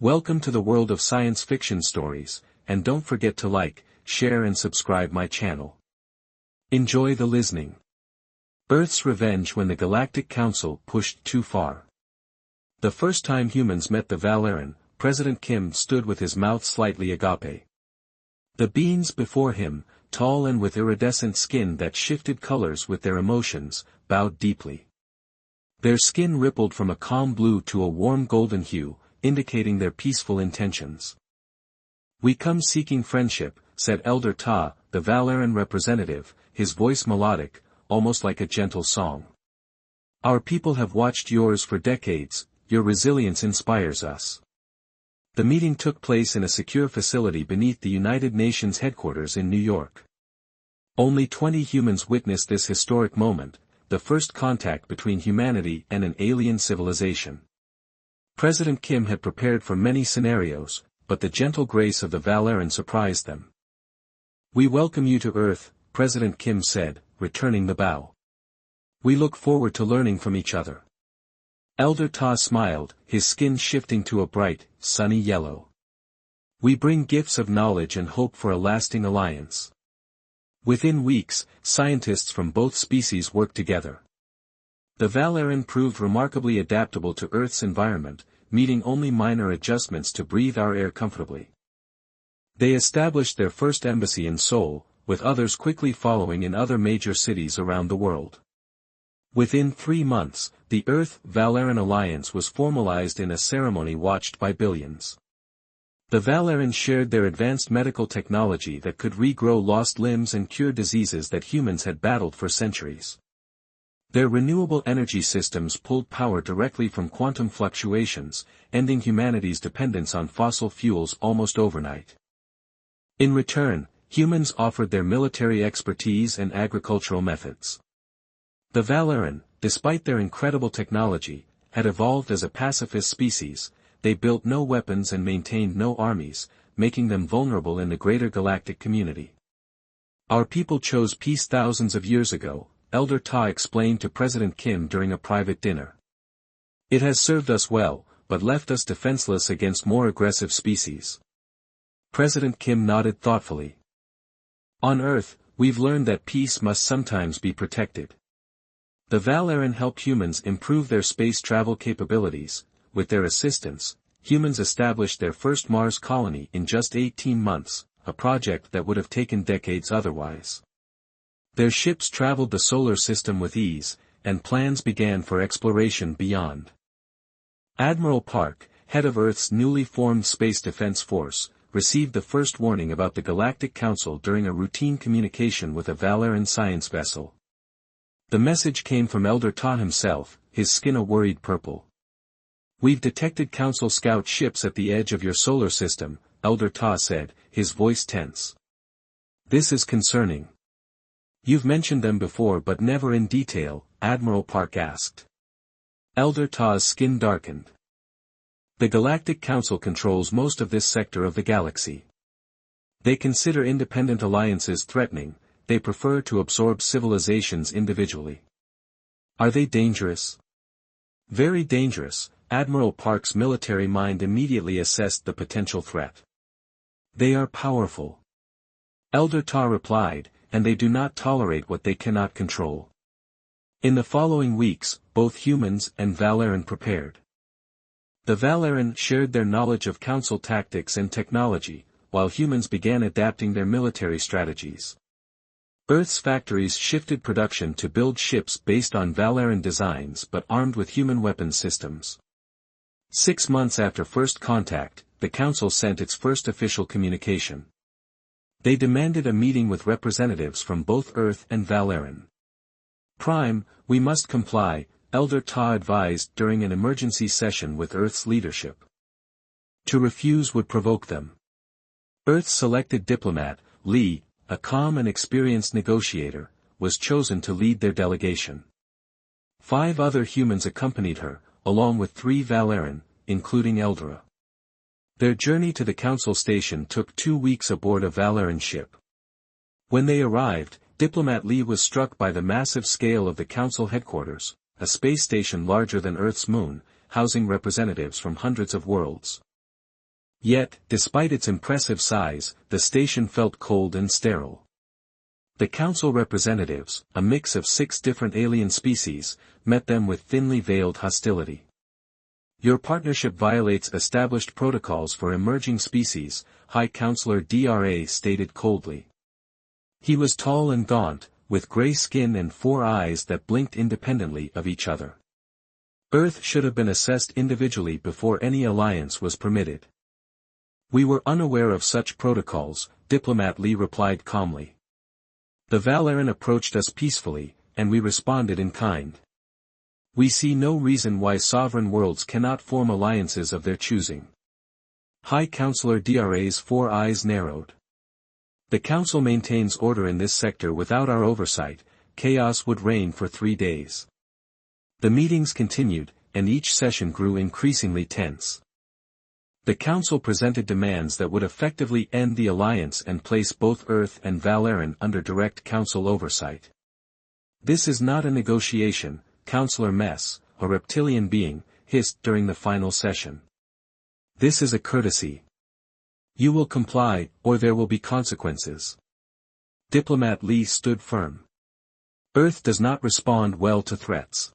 Welcome to the world of science fiction stories, and don't forget to like, share and subscribe my channel. Enjoy the listening. Earth's revenge when the Galactic Council pushed too far. The first time humans met the Valeran, President Kim stood with his mouth slightly agape. The beings before him, tall and with iridescent skin that shifted colors with their emotions, bowed deeply. Their skin rippled from a calm blue to a warm golden hue, indicating their peaceful intentions. "We come seeking friendship," said Elder Ta, the Valeran representative, his voice melodic, almost like a gentle song. "Our people have watched yours for decades, your resilience inspires us." The meeting took place in a secure facility beneath the United Nations headquarters in New York. Only 20 humans witnessed this historic moment, the first contact between humanity and an alien civilization. President Kim had prepared for many scenarios, but the gentle grace of the Valeran surprised them. "We welcome you to Earth," President Kim said, returning the bow. "We look forward to learning from each other." Elder Ta smiled, his skin shifting to a bright, sunny yellow. "We bring gifts of knowledge and hope for a lasting alliance." Within weeks, scientists from both species worked together. The Valeran proved remarkably adaptable to Earth's environment, needing only minor adjustments to breathe our air comfortably. They established their first embassy in Seoul, with others quickly following in other major cities around the world. Within 3 months, the Earth-Valeran alliance was formalized in a ceremony watched by billions. The Valeran shared their advanced medical technology that could regrow lost limbs and cure diseases that humans had battled for centuries. Their renewable energy systems pulled power directly from quantum fluctuations, ending humanity's dependence on fossil fuels almost overnight. In return, humans offered their military expertise and agricultural methods. The Valeran, despite their incredible technology, had evolved as a pacifist species. They built no weapons and maintained no armies, making them vulnerable in the greater galactic community. "Our people chose peace thousands of years ago," Elder Ta explained to President Kim during a private dinner. "It has served us well, but left us defenseless against more aggressive species." President Kim nodded thoughtfully. "On Earth, we've learned that peace must sometimes be protected." The Valeran helped humans improve their space travel capabilities. With their assistance, humans established their first Mars colony in just 18 months, a project that would have taken decades otherwise. Their ships traveled the solar system with ease, and plans began for exploration beyond. Admiral Park, head of Earth's newly formed Space Defense Force, received the first warning about the Galactic Council during a routine communication with a Valeran science vessel. The message came from Elder Ta himself, his skin a worried purple. "We've detected Council scout ships at the edge of your solar system," Elder Ta said, his voice tense. "This is concerning." "You've mentioned them before but never in detail," Admiral Park asked. Elder Ta's skin darkened. "The Galactic Council controls most of this sector of the galaxy. They consider independent alliances threatening, they prefer to absorb civilizations individually." "Are they dangerous?" "Very dangerous." Admiral Park's military mind immediately assessed the potential threat. "They are powerful," Elder Ta replied, "and they do not tolerate what they cannot control." In the following weeks, both humans and Valeran prepared. The Valeran shared their knowledge of Council tactics and technology, while humans began adapting their military strategies. Earth's factories shifted production to build ships based on Valeran designs but armed with human weapons systems. 6 months after first contact, the Council sent its first official communication. They demanded a meeting with representatives from both Earth and Valeran. "Prime, we must comply," Elder Ta advised during an emergency session with Earth's leadership. To refuse would provoke them. Earth's selected diplomat, Lee, a calm and experienced negotiator, was chosen to lead their delegation. 5 other humans accompanied her, along with 3 Valeran, including Eldra. Their journey to the Council station took 2 weeks aboard a Valeran ship. When they arrived, Diplomat Lee was struck by the massive scale of the Council headquarters, a space station larger than Earth's moon, housing representatives from hundreds of worlds. Yet, despite its impressive size, the station felt cold and sterile. The council representatives, a mix of 6 different alien species, met them with thinly veiled hostility. Your partnership violates established protocols for emerging species, High Counselor DRA stated coldly. He was tall and gaunt, with gray skin and 4 eyes that blinked independently of each other. Earth should have been assessed individually before any alliance was permitted. We were unaware of such protocols, Diplomat Lee replied calmly. The Valeran approached us peacefully, and we responded in kind. We see no reason why sovereign worlds cannot form alliances of their choosing. High Counselor DRA's 4 eyes narrowed. The Council maintains order in this sector without our oversight, chaos would reign for 3 days. The meetings continued, and each session grew increasingly tense. The Council presented demands that would effectively end the alliance and place both Earth and Valeran under direct Council oversight. This is not a negotiation, Counselor Mess, a reptilian being, hissed during the final session. This is a courtesy. You will comply, or there will be consequences. Diplomat Lee stood firm. Earth does not respond well to threats.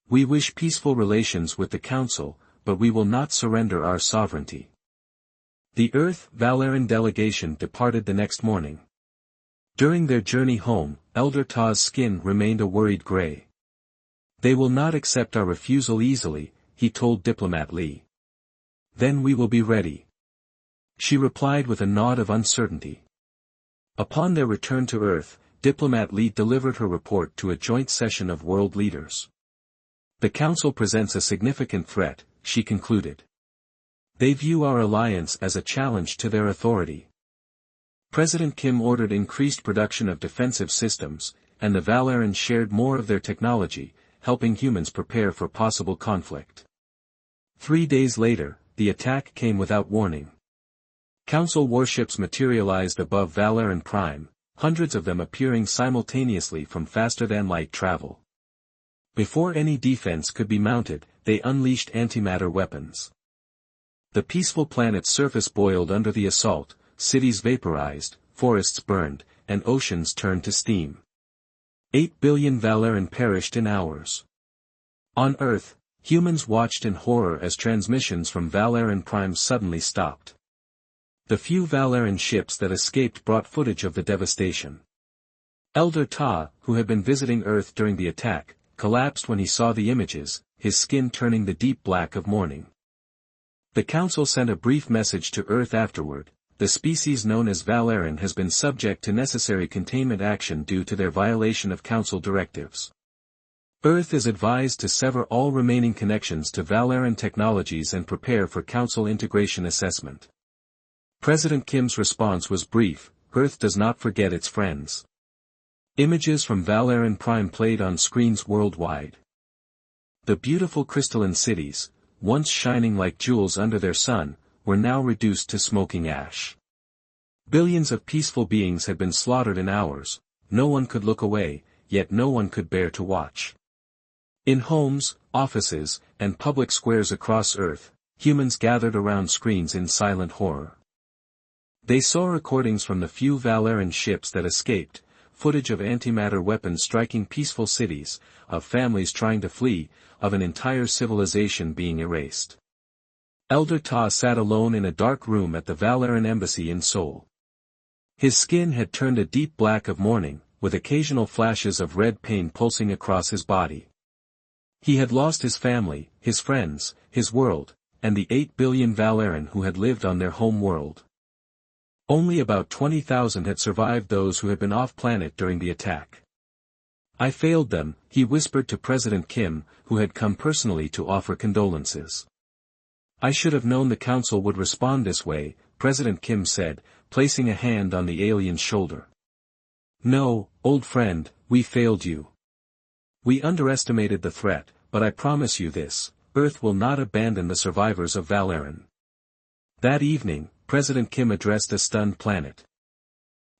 We wish peaceful relations with the Council, but we will not surrender our sovereignty. The Earth-Valeran delegation departed the next morning. During their journey home, Elder Ta's skin remained a worried gray. They will not accept our refusal easily, he told Diplomat Lee. Then we will be ready. She replied with a nod of uncertainty. Upon their return to Earth, Diplomat Lee delivered her report to a joint session of world leaders. The Council presents a significant threat, she concluded. They view our alliance as a challenge to their authority. President Kim ordered increased production of defensive systems, and the Valeran shared more of their technology, helping humans prepare for possible conflict. 3 days later, the attack came without warning. Council warships materialized above Valeran Prime, hundreds of them appearing simultaneously from faster-than-light travel. Before any defense could be mounted, they unleashed antimatter weapons. The peaceful planet's surface boiled under the assault, cities vaporized, forests burned, and oceans turned to steam. 8 billion Valeran perished in hours. On Earth, humans watched in horror as transmissions from Valeran Prime suddenly stopped. The few Valeran ships that escaped brought footage of the devastation. Elder Ta, who had been visiting Earth during the attack, collapsed when he saw the images, his skin turning the deep black of mourning. The Council sent a brief message to Earth afterward. The species known as Valeran has been subject to necessary containment action due to their violation of Council directives. Earth is advised to sever all remaining connections to Valeran technologies and prepare for Council integration assessment. President Kim's response was brief: Earth does not forget its friends. Images from Valeran Prime played on screens worldwide. The beautiful crystalline cities, once shining like jewels under their sun, were now reduced to smoking ash. Billions of peaceful beings had been slaughtered in hours, no one could look away, yet no one could bear to watch. In homes, offices, and public squares across Earth, humans gathered around screens in silent horror. They saw recordings from the few Valeran ships that escaped, footage of antimatter weapons striking peaceful cities, of families trying to flee, of an entire civilization being erased. Elder Ta sat alone in a dark room at the Valeran embassy in Seoul. His skin had turned a deep black of mourning, with occasional flashes of red pain pulsing across his body. He had lost his family, his friends, his world, and the 8 billion Valeran who had lived on their home world. Only about 20,000 had survived those who had been off-planet during the attack. I failed them, he whispered to President Kim, who had come personally to offer condolences. I should have known the Council would respond this way, President Kim said, placing a hand on the alien's shoulder. No, old friend, we failed you. We underestimated the threat, but I promise you this, Earth will not abandon the survivors of Valeran. That evening, President Kim addressed a stunned planet.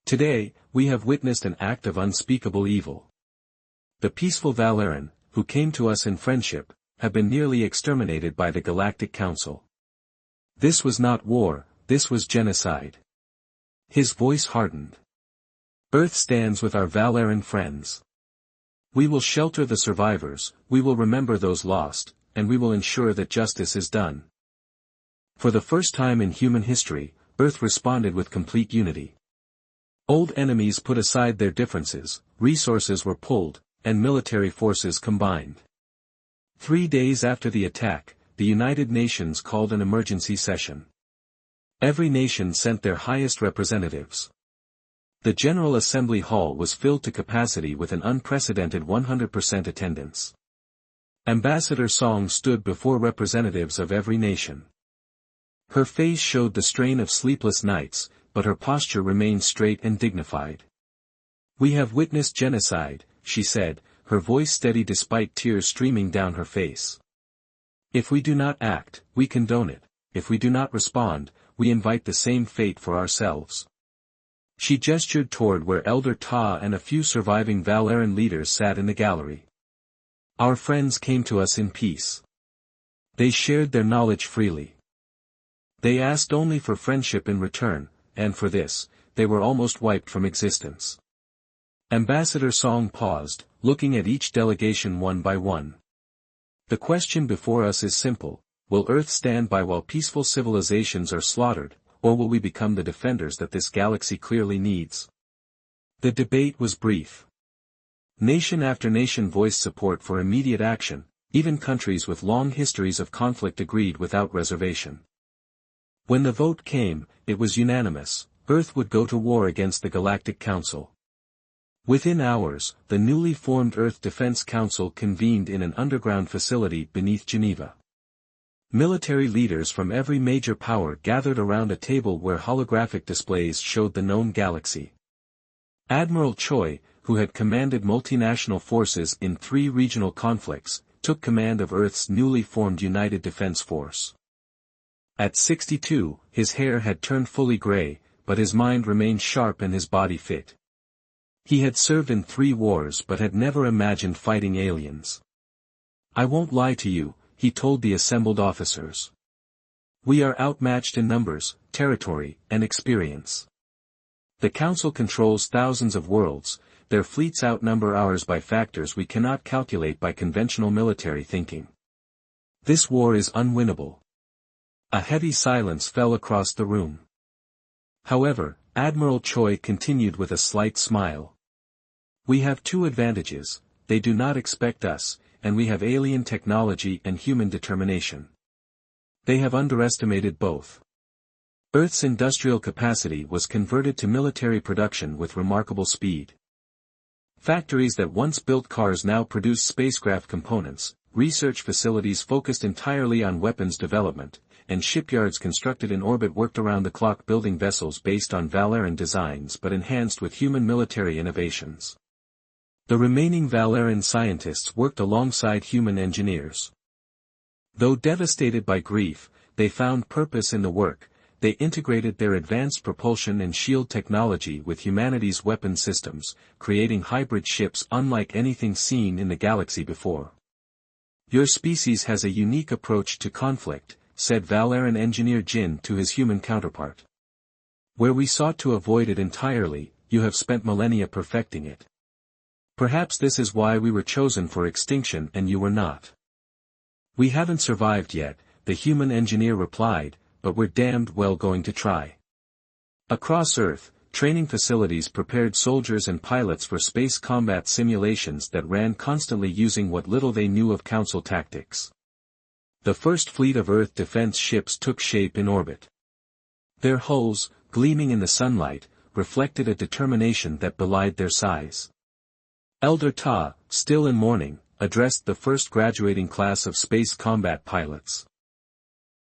Today, we have witnessed an act of unspeakable evil. The peaceful Valeran, who came to us in friendship, have been nearly exterminated by the Galactic Council. This was not war, this was genocide. His voice hardened. Earth stands with our Valeran friends. We will shelter the survivors, we will remember those lost, and we will ensure that justice is done. For the first time in human history, Earth responded with complete unity. Old enemies put aside their differences, resources were pulled, and military forces combined. 3 days after the attack, the United Nations called an emergency session. Every nation sent their highest representatives. The General Assembly Hall was filled to capacity with an unprecedented 100% attendance. Ambassador Song stood before representatives of every nation. Her face showed the strain of sleepless nights, but her posture remained straight and dignified. We have witnessed genocide, she said, her voice steady despite tears streaming down her face. If we do not act, we condone it. If we do not respond, we invite the same fate for ourselves. She gestured toward where Elder Ta and a few surviving Valeran leaders sat in the gallery. Our friends came to us in peace. They shared their knowledge freely. They asked only for friendship in return, and for this, they were almost wiped from existence. Ambassador Song paused, looking at each delegation one by one. The question before us is simple: will Earth stand by while peaceful civilizations are slaughtered, or will we become the defenders that this galaxy clearly needs? The debate was brief. Nation after nation voiced support for immediate action, even countries with long histories of conflict agreed without reservation. When the vote came, it was unanimous: Earth would go to war against the Galactic Council. Within hours, the newly formed Earth Defense Council convened in an underground facility beneath Geneva. Military leaders from every major power gathered around a table where holographic displays showed the known galaxy. Admiral Choi, who had commanded multinational forces in 3 regional conflicts, took command of Earth's newly formed United Defense Force. At 62, his hair had turned fully gray, but his mind remained sharp and his body fit. He had served in 3 wars but had never imagined fighting aliens. I won't lie to you, he told the assembled officers. We are outmatched in numbers, territory, and experience. The Council controls thousands of worlds, their fleets outnumber ours by factors we cannot calculate by conventional military thinking. This war is unwinnable. A heavy silence fell across the room. However, Admiral Choi continued with a slight smile. We have 2 advantages: they do not expect us, and we have alien technology and human determination. They have underestimated both. Earth's industrial capacity was converted to military production with remarkable speed. Factories that once built cars now produce spacecraft components, research facilities focused entirely on weapons development, and shipyards constructed in orbit worked around the clock building vessels based on Valeran designs but enhanced with human military innovations. The remaining Valeran scientists worked alongside human engineers. Though devastated by grief, they found purpose in the work. They integrated their advanced propulsion and shield technology with humanity's weapon systems, creating hybrid ships unlike anything seen in the galaxy before. Your species has a unique approach to conflict, said Valeran engineer Jin to his human counterpart. Where we sought to avoid it entirely, you have spent millennia perfecting it. Perhaps this is why we were chosen for extinction and you were not. We haven't survived yet, the human engineer replied, but we're damned well going to try. Across Earth, training facilities prepared soldiers and pilots for space combat simulations that ran constantly using what little they knew of Council tactics. The first fleet of Earth defense ships took shape in orbit. Their hulls, gleaming in the sunlight, reflected a determination that belied their size. Elder Ta, still in mourning, addressed the first graduating class of space combat pilots.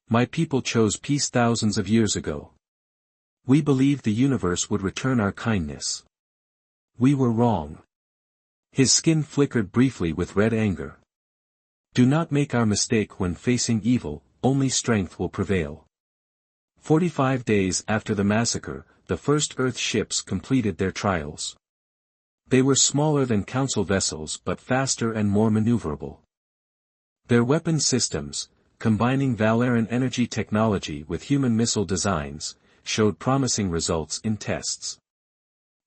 My people chose peace thousands of years ago. We believed the universe would return our kindness. We were wrong. His skin flickered briefly with red anger. Do not make our mistake when facing evil, only strength will prevail. 45 days after the massacre, the first Earth ships completed their trials. They were smaller than Council vessels but faster and more maneuverable. Their weapon systems, combining Valerian energy technology with human missile designs, showed promising results in tests.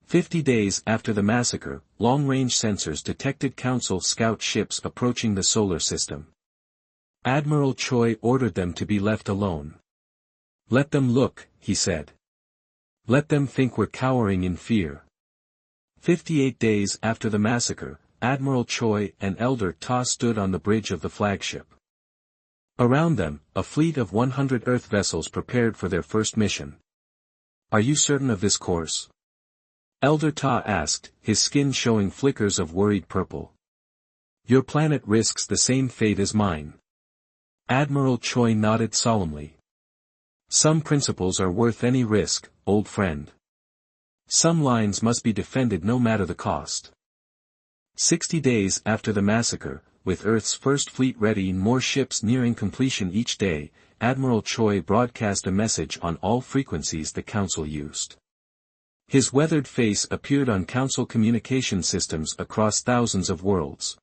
50 days after the massacre, long-range sensors detected Council scout ships approaching the solar system. Admiral Choi ordered them to be left alone. "Let them look," he said. "Let them think we're cowering in fear." 58 days after the massacre, Admiral Choi and Elder Ta stood on the bridge of the flagship. Around them, a fleet of 100 Earth vessels prepared for their first mission. "Are you certain of this course?" Elder Ta asked, his skin showing flickers of worried purple. "Your planet risks the same fate as mine." Admiral Choi nodded solemnly. "Some principles are worth any risk, old friend. Some lines must be defended no matter the cost." 60 days after the massacre, with Earth's first fleet ready and more ships nearing completion each day, Admiral Choi broadcast a message on all frequencies the Council used. His weathered face appeared on Council communication systems across thousands of worlds.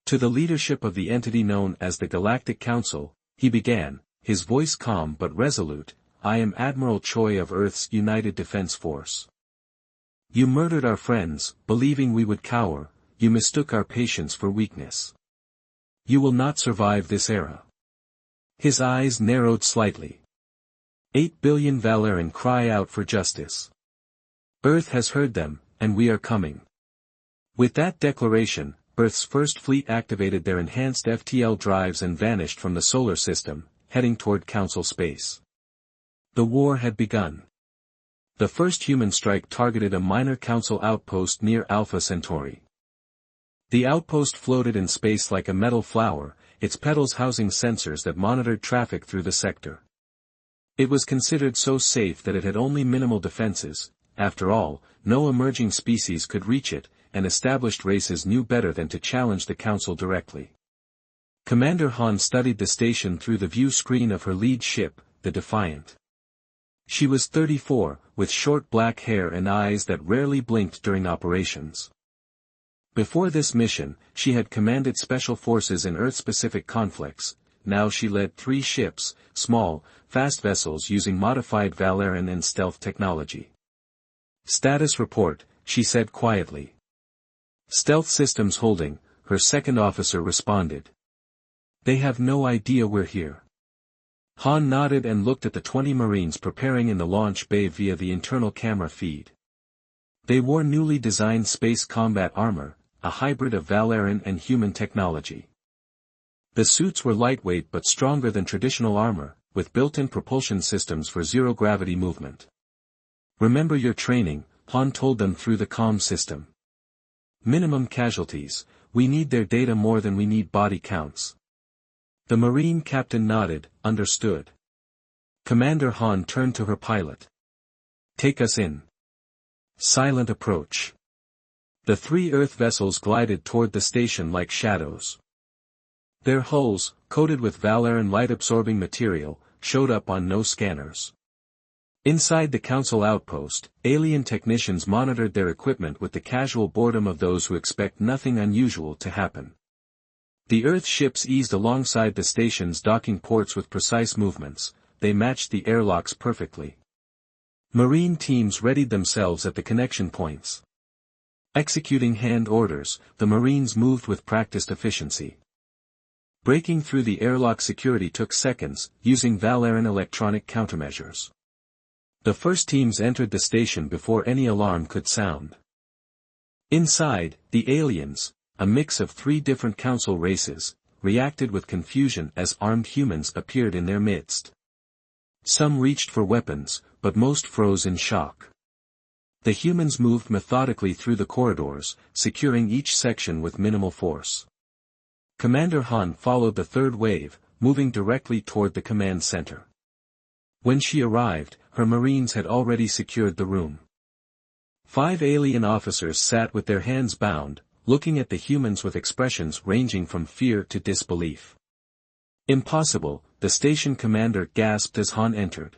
To the leadership of the entity known as the Galactic Council, he began, his voice calm but resolute, "I am Admiral Choi of Earth's United Defense Force. You murdered our friends, believing we would cower, you mistook our patience for weakness. You will not survive this era." His eyes narrowed slightly. 8 billion Valerian cry out for justice. Earth has heard them, and we are coming. With that declaration, Earth's first fleet activated their enhanced FTL drives and vanished from the solar system, heading toward Council space. The war had begun. The first human strike targeted a minor Council outpost near Alpha Centauri. The outpost floated in space like a metal flower, its petals housing sensors that monitored traffic through the sector. It was considered so safe that it had only minimal defenses. After all, no emerging species could reach it, and established races knew better than to challenge the Council directly. Commander Han studied the station through the view screen of her lead ship, the Defiant. She was 34, with short black hair and eyes that rarely blinked during operations. Before this mission, she had commanded special forces in Earth-specific conflicts. Now she led 3 ships, small, fast vessels using modified Valerian and stealth technology. "Status report," she said quietly. "Stealth systems holding," her second officer responded. "They have no idea we're here." Han nodded and looked at the 20 Marines preparing in the launch bay via the internal camera feed. They wore newly designed space combat armor, a hybrid of Valerian and human technology. The suits were lightweight but stronger than traditional armor, with built-in propulsion systems for zero-gravity movement. "Remember your training," Han told them through the comm system. "Minimum casualties, we need their data more than we need body counts." The Marine captain nodded, understood. Commander Han turned to her pilot. "Take us in." Silent approach. The 3 Earth vessels glided toward the station like shadows. Their hulls, coated with Valerian light-absorbing material, showed up on no scanners. Inside the Council outpost, alien technicians monitored their equipment with the casual boredom of those who expect nothing unusual to happen. The Earth ships eased alongside the station's docking ports with precise movements. They matched the airlocks perfectly. Marine teams readied themselves at the connection points. Executing hand orders, the Marines moved with practiced efficiency. Breaking through the airlock security took seconds, using Valerian electronic countermeasures. The first teams entered the station before any alarm could sound. Inside, the aliens, a mix of 3 different Council races, reacted with confusion as armed humans appeared in their midst. Some reached for weapons, but most froze in shock. The humans moved methodically through the corridors, securing each section with minimal force. Commander Han followed the third wave, moving directly toward the command center. When she arrived, her Marines had already secured the room. 5 alien officers sat with their hands bound, looking at the humans with expressions ranging from fear to disbelief. "Impossible," the station commander gasped as Han entered.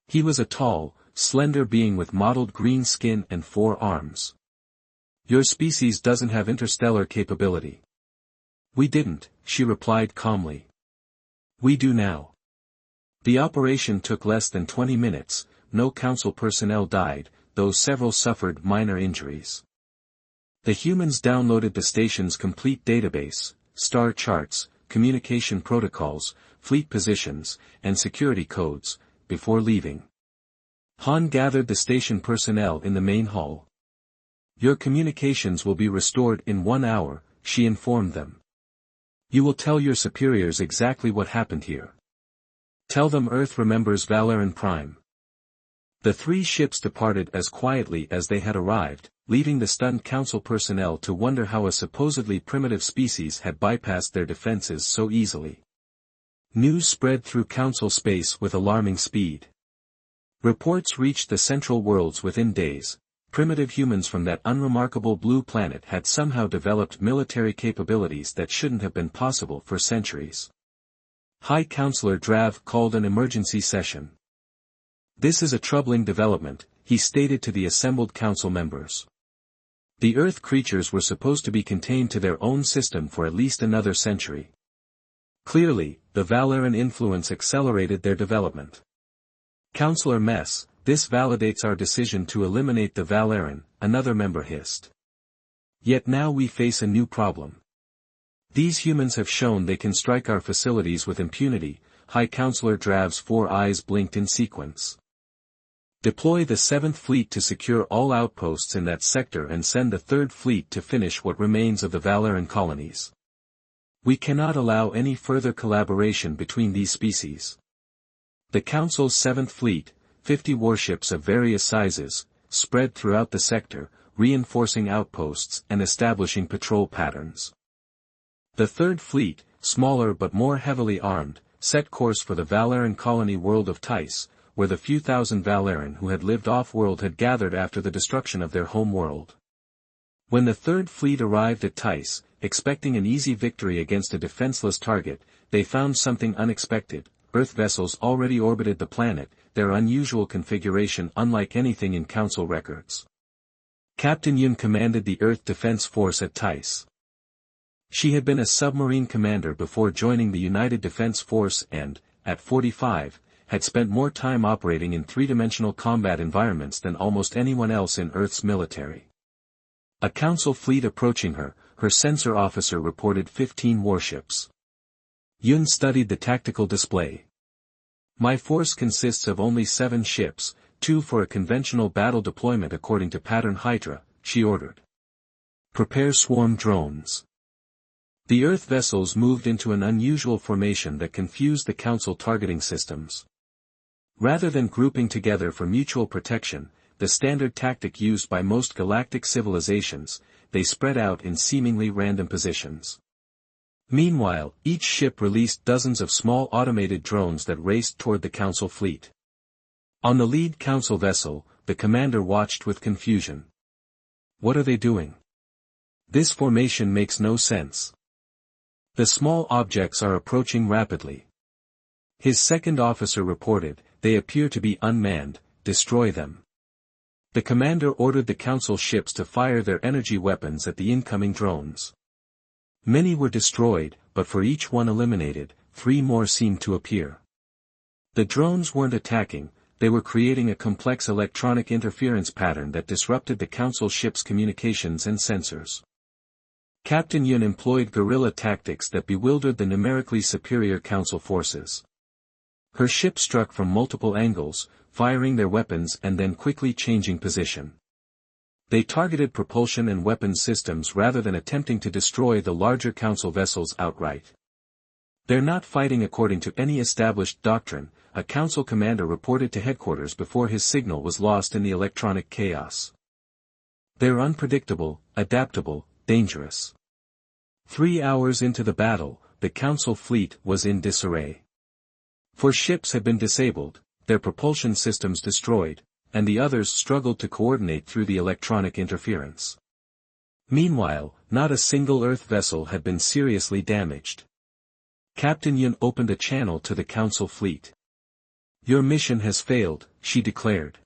He was a tall, slender being with mottled green skin and 4 arms. "Your species doesn't have interstellar capability." "We didn't," she replied calmly. We do now. The operation took less than 20 minutes, no council personnel died, though several suffered minor injuries. The humans downloaded the station's complete database, star charts, communication protocols, fleet positions, and security codes, before leaving. Han gathered the station personnel in the main hall. Your communications will be restored in 1 hour, she informed them. You will tell your superiors exactly what happened here. Tell them Earth remembers Valeran Prime. The 3 ships departed as quietly as they had arrived, leaving the stunned council personnel to wonder how a supposedly primitive species had bypassed their defenses so easily. News spread through council space with alarming speed. Reports reached the central worlds within days. Primitive humans from that unremarkable blue planet had somehow developed military capabilities that shouldn't have been possible for centuries. High Counselor Drav called an emergency session. This is a troubling development, he stated to the assembled council members. The Earth creatures were supposed to be contained to their own system for at least another century. Clearly, the Valeran influence accelerated their development. Counselor Mess, this validates our decision to eliminate the Valeran, another member hissed. Yet now we face a new problem. These humans have shown they can strike our facilities with impunity. High Counselor Drav's 4 eyes blinked in sequence. Deploy the 7th Fleet to secure all outposts in that sector and send the 3rd Fleet to finish what remains of the Valeran colonies. We cannot allow any further collaboration between these species. The Council's 7th Fleet, 50 warships of various sizes, spread throughout the sector, reinforcing outposts and establishing patrol patterns. The 3rd Fleet, smaller but more heavily armed, set course for the Valeran colony world of Tice, where the few thousand Valeran who had lived off-world had gathered after the destruction of their home world. When the 3rd Fleet arrived at Tice, expecting an easy victory against a defenseless target, they found something unexpected. Earth vessels already orbited the planet, their unusual configuration unlike anything in Council records. Captain Yun commanded the Earth Defense Force at Tice. She had been a submarine commander before joining the United Defense Force and, at 45, had spent more time operating in 3-dimensional combat environments than almost anyone else in Earth's military. A Council fleet approaching her, her sensor officer reported 15 warships. Yun studied the tactical display. My force consists of only 7 ships, 2 for a conventional battle deployment according to Pattern Hydra, she ordered. Prepare swarm drones. The Earth vessels moved into an unusual formation that confused the Council targeting systems. Rather than grouping together for mutual protection, the standard tactic used by most galactic civilizations, they spread out in seemingly random positions. Meanwhile, each ship released dozens of small automated drones that raced toward the Council fleet. On the lead Council vessel, the commander watched with confusion. What are they doing? This formation makes no sense. The small objects are approaching rapidly. His second officer reported, they appear to be unmanned, destroy them. The commander ordered the Council ships to fire their energy weapons at the incoming drones. Many were destroyed, but for each one eliminated, 3 more seemed to appear. The drones weren't attacking, they were creating a complex electronic interference pattern that disrupted the Council ships' communications and sensors. Captain Yun employed guerrilla tactics that bewildered the numerically superior Council forces. Her ship struck from multiple angles, firing their weapons and then quickly changing position. They targeted propulsion and weapons systems rather than attempting to destroy the larger Council vessels outright. They're not fighting according to any established doctrine, a Council commander reported to headquarters before his signal was lost in the electronic chaos. They're unpredictable, adaptable, dangerous. 3 hours into the battle, the Council fleet was in disarray. 4 ships had been disabled, their propulsion systems destroyed, and the others struggled to coordinate through the electronic interference. Meanwhile, not a single Earth vessel had been seriously damaged. Captain Yun opened a channel to the Council fleet. Your mission has failed, she declared.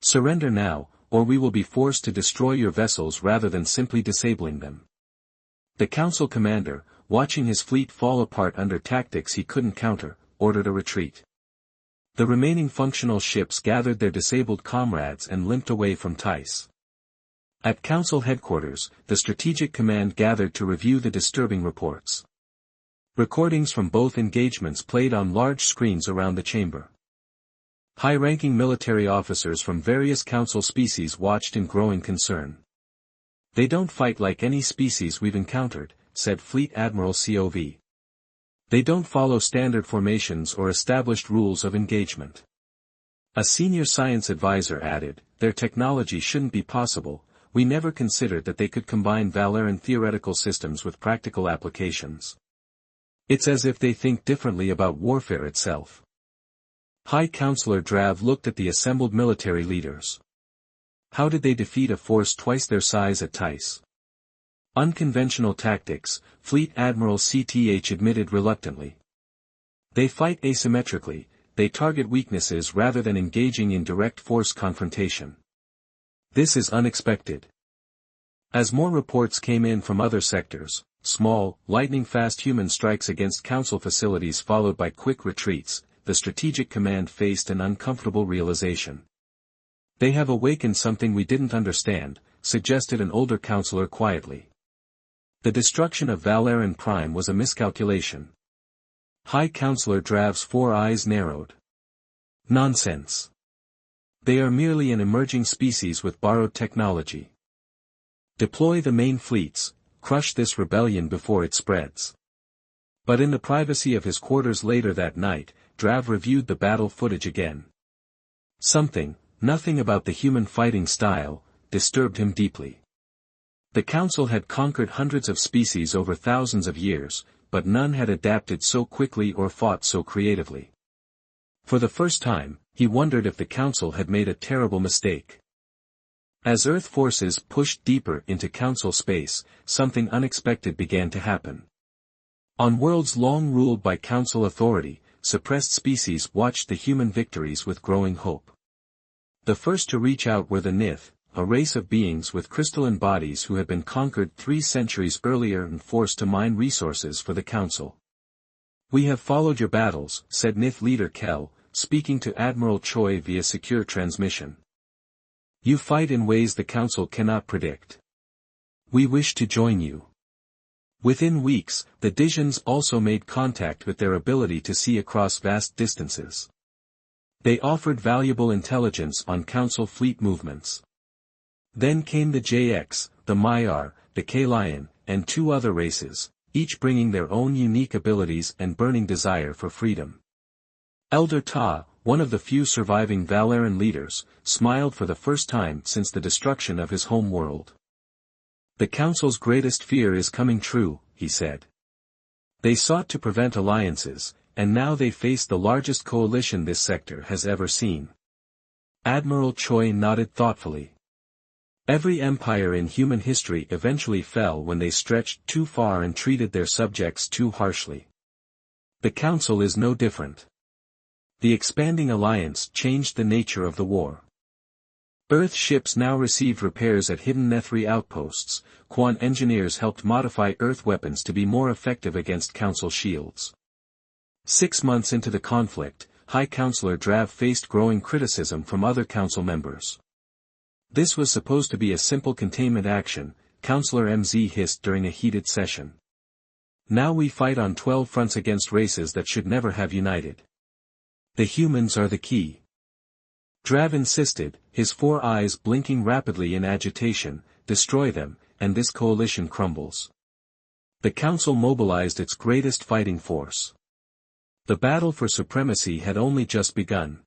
Surrender now, or we will be forced to destroy your vessels rather than simply disabling them. The council commander, watching his fleet fall apart under tactics he couldn't counter, ordered a retreat. The remaining functional ships gathered their disabled comrades and limped away from Tice. At council headquarters, the strategic command gathered to review the disturbing reports. Recordings from both engagements played on large screens around the chamber. High-ranking military officers from various council species watched in growing concern. "They don't fight like any species we've encountered," said Fleet Admiral COV. "They don't follow standard formations or established rules of engagement." A senior science advisor added, "Their technology shouldn't be possible. We never considered that they could combine Valeran theoretical systems with practical applications. It's as if they think differently about warfare itself." High Counselor Drav looked at the assembled military leaders. How did they defeat a force twice their size at Tice? "Unconventional tactics," Fleet Admiral CTH admitted reluctantly. "They fight asymmetrically, they target weaknesses rather than engaging in direct force confrontation. This is unexpected." As more reports came in from other sectors, small, lightning-fast human strikes against council facilities followed by quick retreats, the strategic command faced an uncomfortable realization. "They have awakened something we didn't understand," suggested an older counselor quietly. "The destruction of Valeran Prime was a miscalculation." High Counselor Drav's 4 eyes narrowed. "Nonsense. They are merely an emerging species with borrowed technology. Deploy the main fleets, crush this rebellion before it spreads." But in the privacy of his quarters later that night, Drav reviewed the battle footage again. Nothing about the human fighting style, disturbed him deeply. The Council had conquered hundreds of species over thousands of years, but none had adapted so quickly or fought so creatively. For the first time, he wondered if the Council had made a terrible mistake. As Earth forces pushed deeper into Council space, something unexpected began to happen. On worlds long ruled by Council authority, suppressed species watched the human victories with growing hope. The first to reach out were the Nith, a race of beings with crystalline bodies who had been conquered 3 centuries earlier and forced to mine resources for the Council. "We have followed your battles," said Nith leader Kel, speaking to Admiral Choi via secure transmission. "You fight in ways the Council cannot predict. We wish to join you." Within weeks, the Dijans also made contact with their ability to see across vast distances. They offered valuable intelligence on Council fleet movements. Then came the JX, the Maiar, the Kalian, and 2 other races, each bringing their own unique abilities and burning desire for freedom. Elder Ta, one of the few surviving Valeran leaders, smiled for the first time since the destruction of his home world. "The Council's greatest fear is coming true," he said. "They sought to prevent alliances, and now they face the largest coalition this sector has ever seen." Admiral Choi nodded thoughtfully. "Every empire in human history eventually fell when they stretched too far and treated their subjects too harshly. The Council is no different. The expanding alliance changed the nature of the war. Earth ships now received repairs at hidden Nethri outposts. Quan engineers helped modify Earth weapons to be more effective against Council shields. 6 months into the conflict, High Counselor Drav faced growing criticism from other Council members. "This was supposed to be a simple containment action," Counselor MZ hissed during a heated session. "Now we fight on 12 fronts against races that should never have united. The humans are the key." Drav insisted, his 4 eyes blinking rapidly in agitation. "Destroy them, and this coalition crumbles." The Council mobilized its greatest fighting force. The battle for supremacy had only just begun.